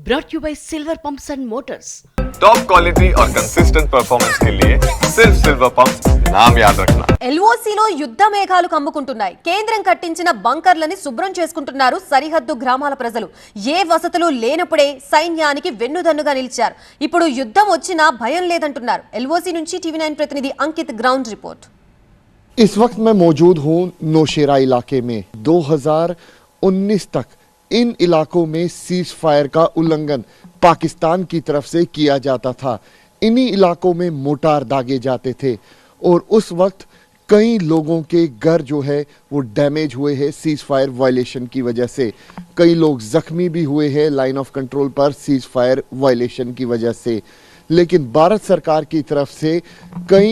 brought to you by Silver Pumps and Motors. Top quality और consistent performance के लिए सिर्फ सिल्वर पंप्स नाम याद रखना। ఎల్ఓసిలో యుద్ధ మేఘాలు కమ్ముకుంటున్నాయి. కేంద్రం కట్టించిన బంకర్లని శుభ్రం చేసుకుంటున్నారు సరిహద్దు గ్రామాల ప్రజలు. ఏ వసతులు లేనప్పుడే సైన్యానికి వెన్నుదన్నుగా నిలిచారు. ఇప్పుడు యుద్ధం వచ్చినా భయం లేదంటున్నారు. ఎల్ఓసి నుంచి టీవీ9 ప్రతినిధి అంకిత్ గ్రౌండ్ రిపోర్ట్. इस वक्त मैं मौजूद हूँ नौशेरा इलाके में। 2019 तक इन इलाकों में सीज फायर का उल्लंघन पाकिस्तान की तरफ से किया जाता था। इन्हीं इलाकों में मोटार दागे जाते थे और उस वक्त कई लोगों के घर जो है वो डैमेज हुए हैं सीज फायर वायलेशन की वजह से। कई लोग जख्मी भी हुए हैं लाइन ऑफ कंट्रोल पर सीज फायर वायलेशन की वजह से। लेकिन भारत सरकार की तरफ से कई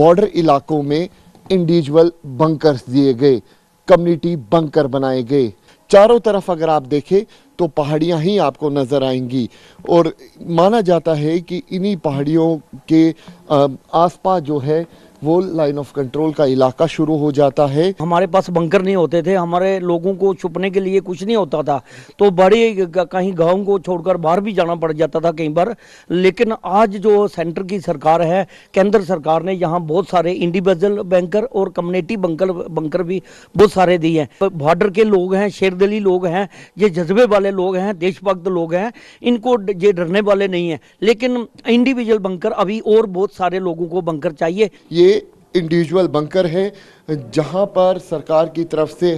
बॉर्डर इलाकों में इंडिविजुअल बंकर्स दिए गए, कम्युनिटी बंकर बनाए गए। चारों तरफ अगर आप देखें तो पहाड़ियां ही आपको नजर आएंगी और माना जाता है कि इन्हीं पहाड़ियों के आसपास जो है वो लाइन ऑफ कंट्रोल का इलाका शुरू हो जाता है। हमारे पास बंकर नहीं होते थे, हमारे लोगों को छुपने के लिए कुछ नहीं होता था, तो बड़े कहीं गांव को छोड़कर बाहर भी जाना पड़ जाता था कई बार। लेकिन आज जो सेंटर की सरकार है, केंद्र सरकार ने यहाँ बहुत सारे इंडिविजुअल बंकर और कम्युनिटी बंकर भी बहुत सारे दिए हैं। बॉर्डर के लोग हैं, शेरदिली लोग हैं, ये जज्बे वाले लोग हैं, देशभक्त लोग हैं, इनको ये डरने वाले नहीं हैं। लेकिन इंडिविजुअल बंकर अभी और बहुत सारे लोगों को बंकर चाहिए। ये इंडिविजुअल बंकर है जहां पर सरकार की तरफ से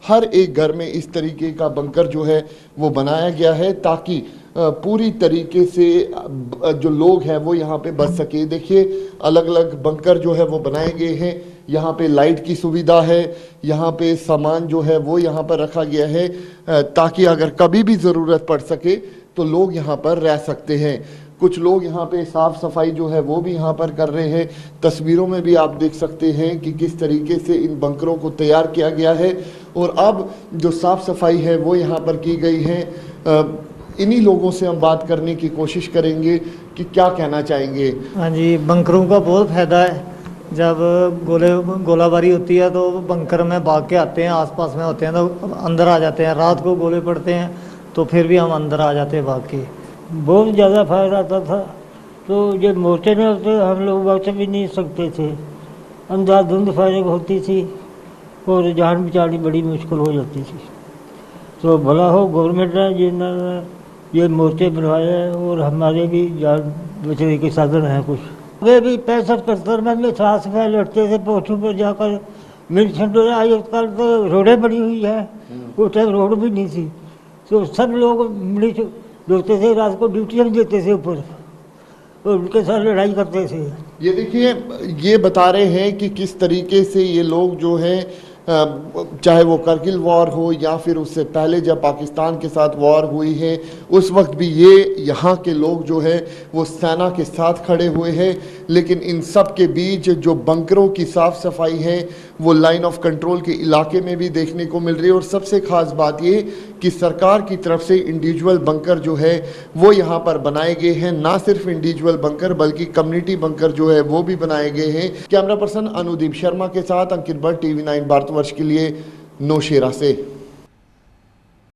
हर एक घर में इस तरीके का बंकर जो है वो बनाया गया है ताकि पूरी तरीके से जो लोग हैं वो यहाँ पे बच सके। देखिए अलग अलग बंकर जो है वो बनाए गए हैं। यहाँ पे लाइट की सुविधा है, यहाँ पे सामान जो है वो यहाँ पर रखा गया है ताकि अगर कभी भी ज़रूरत पड़ सके तो लोग यहाँ पर रह सकते हैं। कुछ लोग यहाँ पे साफ सफाई जो है वो भी यहाँ पर कर रहे हैं। तस्वीरों में भी आप देख सकते हैं कि किस तरीके से इन बंकरों को तैयार किया गया है और अब जो साफ सफाई है वो यहाँ पर की गई है। इन्हीं लोगों से हम बात करने की कोशिश करेंगे कि क्या कहना चाहेंगे। हाँ जी, बंकरों का बहुत फायदा है। जब गोलाबारी होती है तो बंकर में भाग के आते हैं, आसपास में होते हैं तो अंदर आ जाते हैं। रात को गोले पड़ते हैं तो फिर भी हम अंदर आ जाते हैं भाग के। बहुत ज़्यादा फायदा आता था, तो जब मोर्चे में होते हम लोग बच भी नहीं सकते थे। अंधाधुंध फायरिंग होती थी और जान बचानी बड़ी मुश्किल हो जाती थी। तो भला हो गवर्नमेंट ने जिन्होंने ये मोर्चे बनवाए हैं और हमारे भी जान बचने के साधन हैं कुछ। वे भी 65-75 में साफ सफाई लड़ते थे पोस्टों पर जाकर। मिल आजकल तो रोडें बनी हुई है, उस टाइम रोड भी नहीं थी, तो सब लोग मिल लड़ते थे, रात को ड्यूटियाँ भी देते थे ऊपर और उनके साथ लड़ाई करते थे। ये देखिए ये बता रहे हैं कि किस तरीके से ये लोग जो हैं चाहे वो करगिल वॉर हो या फिर उससे पहले जब पाकिस्तान के साथ वॉर हुई है उस वक्त भी ये यहाँ के लोग जो है वो सेना के साथ खड़े हुए हैं। लेकिन इन सब के बीच जो बंकरों की साफ सफाई है वो लाइन ऑफ कंट्रोल के इलाके में भी देखने को मिल रही है। और सबसे खास बात ये कि सरकार की तरफ से इंडिविजुअल बंकर जो है वो यहाँ पर बनाए गए हैं। ना सिर्फ इंडिविजुअल बंकर बल्कि कम्युनिटी बंकर जो है वो भी बनाए गए हैं। कैमरा पर्सन अनुदीप शर्मा के साथ अंकित भट्ट, टीवी9 भारतवर्ष के लिए नौशेरा से।